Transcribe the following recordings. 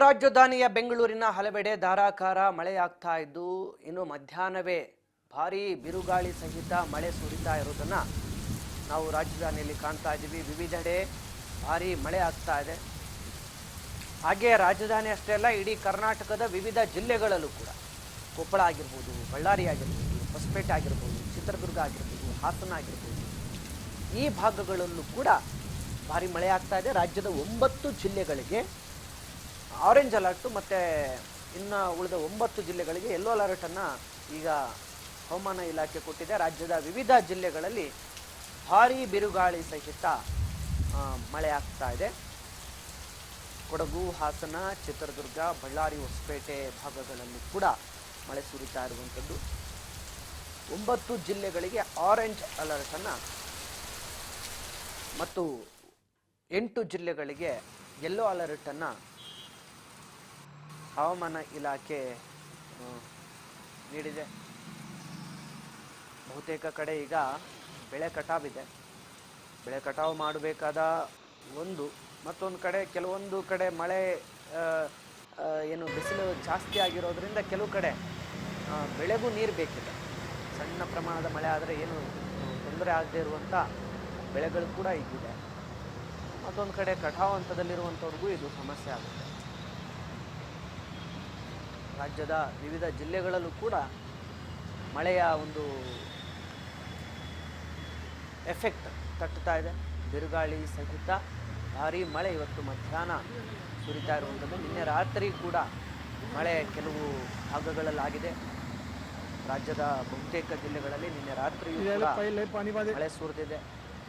ರಾಜಧಾನಿಯ ಬೆಂಗಳೂರಿನ ಹಲವೆಡೆ ಧಾರಾಕಾರ ಮಳೆಯಾಗ್ತಾ ಇದ್ದು ಇನ್ನು ಮಧ್ಯಾಹ್ನವೇ ಭಾರೀ ಬಿರುಗಾಳಿ ಸಹಿತ ಮಳೆ ಸುರಿತಾ ಇರೋದನ್ನ ನಾವು ರಾಜಧಾನಿಯಲ್ಲಿ ಕಾಣ್ತಾ ಇದ್ದೀವಿ. ವಿವಿಧೆಡೆ ಭಾರೀ ಮಳೆ ಆಗ್ತಾ ಇದೆ. ಹಾಗೆ ರಾಜಧಾನಿ ಅಷ್ಟೇ ಅಲ್ಲ, ಇಡೀ ಕರ್ನಾಟಕದ ವಿವಿಧ ಜಿಲ್ಲೆಗಳಲ್ಲೂ ಕೂಡ ಕೊಪ್ಪಳ ಆಗಿರ್ಬೋದು, ಬಳ್ಳಾರಿ ಆಗಿರ್ಬೋದು, ಹೊಸಪೇಟೆ ಆಗಿರ್ಬೋದು, ಚಿತ್ರದುರ್ಗ ಆಗಿರ್ಬೋದು, ಹಾಸನ ಆಗಿರ್ಬೋದು, ಈ ಭಾಗಗಳಲ್ಲೂ ಕೂಡ ಭಾರೀ ಮಳೆ ಆಗ್ತಾ ಇದೆ. ರಾಜ್ಯದ 9 ಜಿಲ್ಲೆಗಳಿಗೆ ಆರೆಂಜ್ ಅಲರ್ಟ್ ಮತ್ತು ಇನ್ನು ಉಳಿದ 9 ಜಿಲ್ಲೆಗಳಿಗೆ ಯೆಲ್ಲೋ ಅಲರ್ಟನ್ನು ಈಗ ಹವಾಮಾನ ಇಲಾಖೆ ಕೊಟ್ಟಿದೆ. ರಾಜ್ಯದ ವಿವಿಧ ಜಿಲ್ಲೆಗಳಲ್ಲಿ ಭಾರೀ ಬಿರುಗಾಳಿ ಸಹಿತ ಮಳೆ ಆಗ್ತಾ ಇದೆ. ಕೊಡಗು, ಹಾಸನ, ಚಿತ್ರದುರ್ಗ, ಬಳ್ಳಾರಿ, ಹೊಸಪೇಟೆ ಭಾಗಗಳಲ್ಲಿ ಕೂಡ ಮಳೆ ಸುರಿತಾ ಇರುವಂಥದ್ದು. 9 ಜಿಲ್ಲೆಗಳಿಗೆ ಆರೆಂಜ್ ಅಲರ್ಟನ್ನು ಮತ್ತು 8 ಜಿಲ್ಲೆಗಳಿಗೆ ಯೆಲ್ಲೋ ಅಲರ್ಟನ್ನು ಹವಾಮಾನ ಇಲಾಖೆ ನೀಡಿದೆ. ಬಹುತೇಕ ಕಡೆ ಈಗ ಬೆಳೆ ಕಟಾವಿದೆ. ಬೆಳೆ ಕಟಾವು ಮಾಡಬೇಕಾದ ಮತ್ತೊಂದು ಕಡೆ ಕೆಲವೊಂದು ಕಡೆ ಮಳೆ ಏನು ಬಿಸಿಲು ಜಾಸ್ತಿ ಆಗಿರೋದ್ರಿಂದ ಕೆಲವು ಕಡೆ ಬೆಳೆಗೂ ನೀರು ಬೇಕಿದೆ. ಸಣ್ಣ ಪ್ರಮಾಣದ ಮಳೆ ಆದರೆ ಏನು ತೊಂದರೆ ಆಗದೆ ಇರುವಂಥ ಬೆಳೆಗಳು ಕೂಡ ಇದ್ದಿದೆ. ಮತ್ತೊಂದು ಕಡೆ ಕಟಾವು ಹಂತದಲ್ಲಿರುವಂಥವ್ರಿಗೂ ಇದು ಸಮಸ್ಯೆ ಆಗುತ್ತೆ. ರಾಜ್ಯದ ವಿವಿಧ ಜಿಲ್ಲೆಗಳಲ್ಲೂ ಕೂಡ ಮಳೆಯ ಒಂದು ಎಫೆಕ್ಟ್ ತಟ್ಟುತ್ತಾ ಇದೆ. ಬಿರುಗಾಳಿ ಸಹಿತ ಭಾರೀ ಮಳೆ ಇವತ್ತು ಮಧ್ಯಾಹ್ನ ಸುರಿತಾ ಇರುವಂಥದ್ದು. ನಿನ್ನೆ ರಾತ್ರಿ ಕೂಡ ಮಳೆ ಕೆಲವು ಭಾಗಗಳಲ್ಲಾಗಿದೆ. ರಾಜ್ಯದ ಬಹುತೇಕ ಜಿಲ್ಲೆಗಳಲ್ಲಿ ನಿನ್ನೆ ರಾತ್ರಿಯೂ ಕೂಡ ಮಳೆ ಸುರಿದಿದೆ.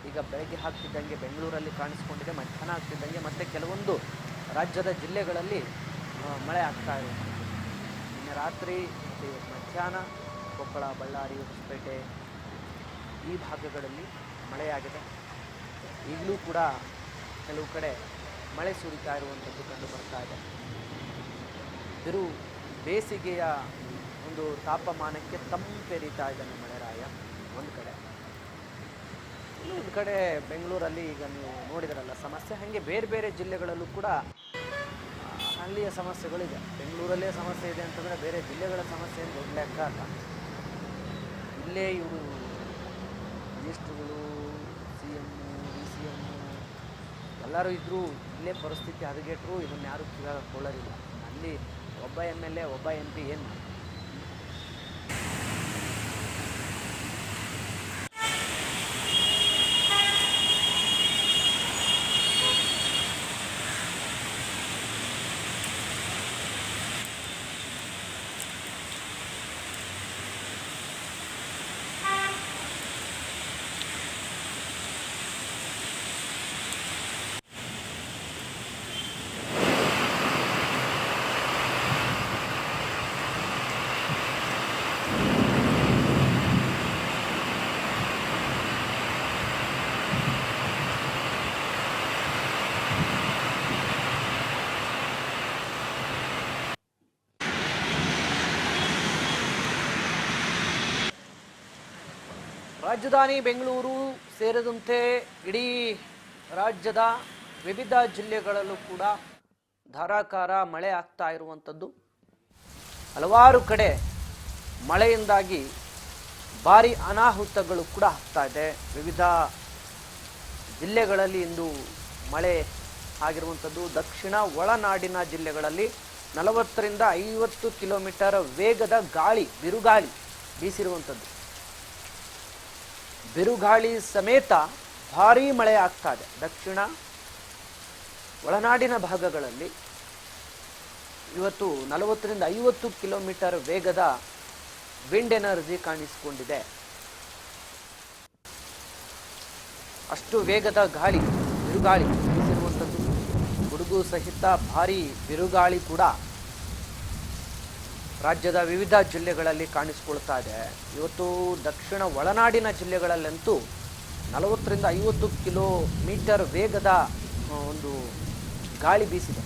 ಈಗ ಬೆಳಗ್ಗೆ ಆಗ್ತಿದ್ದಂಗೆ ಬೆಂಗಳೂರಲ್ಲಿ ಕಾಣಿಸ್ಕೊಂಡಿದೆ. ಮಧ್ಯಾಹ್ನ ಆಗ್ತಿದ್ದಂಗೆ ಮತ್ತೆ ಕೆಲವೊಂದು ರಾಜ್ಯದ ಜಿಲ್ಲೆಗಳಲ್ಲಿ ಮಳೆ ಆಗ್ತಾ ಇದೆ. ನಿನ್ನೆ ರಾತ್ರಿ ಮತ್ತು ಮಧ್ಯಾಹ್ನ ಕೊಪ್ಪಳ, ಬಳ್ಳಾರಿ, ಹೊಸಪೇಟೆ ಈ ಭಾಗಗಳಲ್ಲಿ ಮಳೆಯಾಗಿದೆ. ಈಗಲೂ ಕೂಡ ಕೆಲವು ಕಡೆ ಮಳೆ ಸುರಿತಾ ಇರುವಂಥದ್ದು ಕಂಡು ಬರ್ತಾ ಇದೆ. ಬೇಸಿಗೆಯ ಒಂದು ತಾಪಮಾನಕ್ಕೆ ತಂಪೆರಿತಾ ಇದ್ದಾನೆ ಮಳೆರಾಯ ಒಂದು ಕಡೆ. ಇನ್ನೊಂದು ಕಡೆ ಬೆಂಗಳೂರಲ್ಲಿ ಈಗ ನೀವು ನೋಡಿದ್ರಲ್ಲ ಸಮಸ್ಯೆ, ಹಾಗೆ ಬೇರೆ ಬೇರೆ ಜಿಲ್ಲೆಗಳಲ್ಲೂ ಕೂಡ ಅಲ್ಲಿಯ ಸಮಸ್ಯೆಗಳಿದೆ. ಬೆಂಗಳೂರಲ್ಲೇ ಸಮಸ್ಯೆ ಇದೆ ಅಂತಂದರೆ ಬೇರೆ ಜಿಲ್ಲೆಗಳ ಸಮಸ್ಯೆ ಏನು ದೊಡ್ಡ ಲೆಕ್ಕ ಅಲ್ಲ. ಇಲ್ಲೇ ಇವರು ಮಿನಿಸ್ಟ್ರುಗಳು, CM, DCM ಎಲ್ಲರೂ ಇದ್ದರೂ ಇಲ್ಲೇ ಪರಿಸ್ಥಿತಿ ಹದಗೆಟ್ಟರು ಇದನ್ನು ಯಾರೂ ಕೊಳ್ಳಲಿಲ್ಲ. ಅಲ್ಲಿ ಒಬ್ಬ MLA, ಒಬ್ಬ MP ಏನು ಮಾಡಿ. ರಾಜಧಾನಿ ಬೆಂಗಳೂರು ಸೇರಿದಂತೆ ಇಡೀ ರಾಜ್ಯದ ವಿವಿಧ ಜಿಲ್ಲೆಗಳಲ್ಲೂ ಕೂಡ ಧಾರಾಕಾರ ಮಳೆ ಆಗ್ತಾ ಇರುವಂಥದ್ದು. ಹಲವಾರು ಕಡೆ ಮಳೆಯಿಂದಾಗಿ ಭಾರಿ ಅನಾಹುತಗಳು ಕೂಡ ಆಗ್ತಾ ಇದೆ. ವಿವಿಧ ಜಿಲ್ಲೆಗಳಲ್ಲಿ ಇಂದು ಮಳೆ ಆಗಿರುವಂಥದ್ದು. ದಕ್ಷಿಣ ಒಳನಾಡಿನ ಜಿಲ್ಲೆಗಳಲ್ಲಿ 40ರಿಂದ 50 ಕಿಲೋಮೀಟರ್ ವೇಗದ ಬಿರುಗಾಳಿ ಬೀಸಿರುವಂಥದ್ದು. ಬಿರುಗಾಳಿ ಸಮೇತ ಭಾರೀ ಮಳೆ ಆಗ್ತಾ ಇದೆ. ದಕ್ಷಿಣ ಒಳನಾಡಿನ ಭಾಗಗಳಲ್ಲಿ ಇವತ್ತು 40ರಿಂದ 50 ಕಿಲೋಮೀಟರ್ ವೇಗದ ವಿಂಡ್ ಎನರ್ಜಿ ಕಾಣಿಸಿಕೊಂಡಿದೆ. ಅಷ್ಟು ವೇಗದ ಬಿರುಗಾಳಿ ಬೀಸಿರುವಂಥದ್ದು. ಗುಡುಗು ಸಹಿತ ಭಾರೀ ಬಿರುಗಾಳಿ ಕೂಡ ರಾಜ್ಯದ ವಿವಿಧ ಜಿಲ್ಲೆಗಳಲ್ಲಿ ಕಾಣಿಸಿಕೊಳ್ತಾ ಇದೆ. ಇವತ್ತು ದಕ್ಷಿಣ ಒಳನಾಡಿನ ಜಿಲ್ಲೆಗಳಲ್ಲಂತೂ 40ರಿಂದ 50 ಕಿಲೋಮೀಟರ್ ವೇಗದ ಒಂದು ಗಾಳಿ ಬೀಸಿದೆ.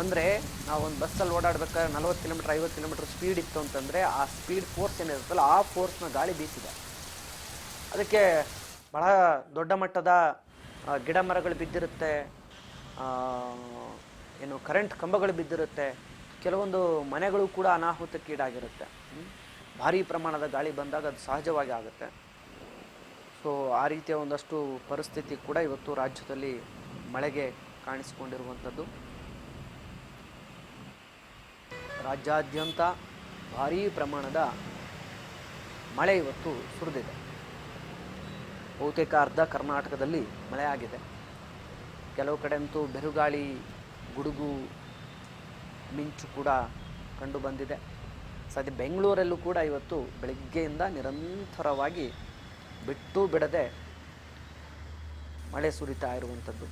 ಅಂದರೆ ನಾವೊಂದು ಬಸ್ಸಲ್ಲಿ ಓಡಾಡಬೇಕಾದ್ರೆ 40 ಕಿಲೋಮೀಟರ್ 50 ಕಿಲೋಮೀಟರ್ ಸ್ಪೀಡ್ ಇತ್ತು ಅಂತಂದರೆ ಆ ಸ್ಪೀಡ್ ಫೋರ್ಸ್ ಏನಿರುತ್ತಲ್ಲ ಆ ಫೋರ್ಸ್ನ ಗಾಳಿ ಬೀಸಿದೆ. ಅದಕ್ಕೆ ಬಹಳ ದೊಡ್ಡ ಮಟ್ಟದ ಗಿಡ ಮರಗಳು ಬಿದ್ದಿರುತ್ತೆ, ಏನು ಕರೆಂಟ್ ಕಂಬಗಳು ಬಿದ್ದಿರುತ್ತೆ, ಕೆಲವೊಂದು ಮನೆಗಳು ಕೂಡ ಅನಾಹುತಕ್ಕೀಡಾಗಿರುತ್ತೆ. ಭಾರೀ ಪ್ರಮಾಣದ ಗಾಳಿ ಬಂದಾಗ ಅದು ಸಹಜವಾಗಿ ಆಗುತ್ತೆ. ಸೊ ಆ ರೀತಿಯ ಒಂದಷ್ಟು ಪರಿಸ್ಥಿತಿ ಕೂಡ ಇವತ್ತು ರಾಜ್ಯದಲ್ಲಿ ಮಳೆಗೆ ಕಾಣಿಸಿಕೊಂಡಿರುವಂಥದ್ದು. ರಾಜ್ಯಾದ್ಯಂತ ಭಾರೀ ಪ್ರಮಾಣದ ಮಳೆ ಇವತ್ತು ಸುರಿದಿದೆ. ಬಹುತೇಕ ಅರ್ಧ ಕರ್ನಾಟಕದಲ್ಲಿ ಮಳೆ ಆಗಿದೆ. ಕೆಲವು ಕಡೆ ಅಂತೂ ಬಿರುಗಾಳಿ, ಗುಡುಗು, ಮಿಂಚು ಕೂಡ ಕಂಡು ಬಂದಿದೆ. ಸದ್ಯ ಬೆಂಗಳೂರಲ್ಲೂ ಕೂಡ ಇವತ್ತು ಬೆಳಗ್ಗೆಯಿಂದ ನಿರಂತರವಾಗಿ ಬಿಟ್ಟು ಬಿಡದೆ ಮಳೆ ಸುರಿತಾ ಇರುವಂಥದ್ದು.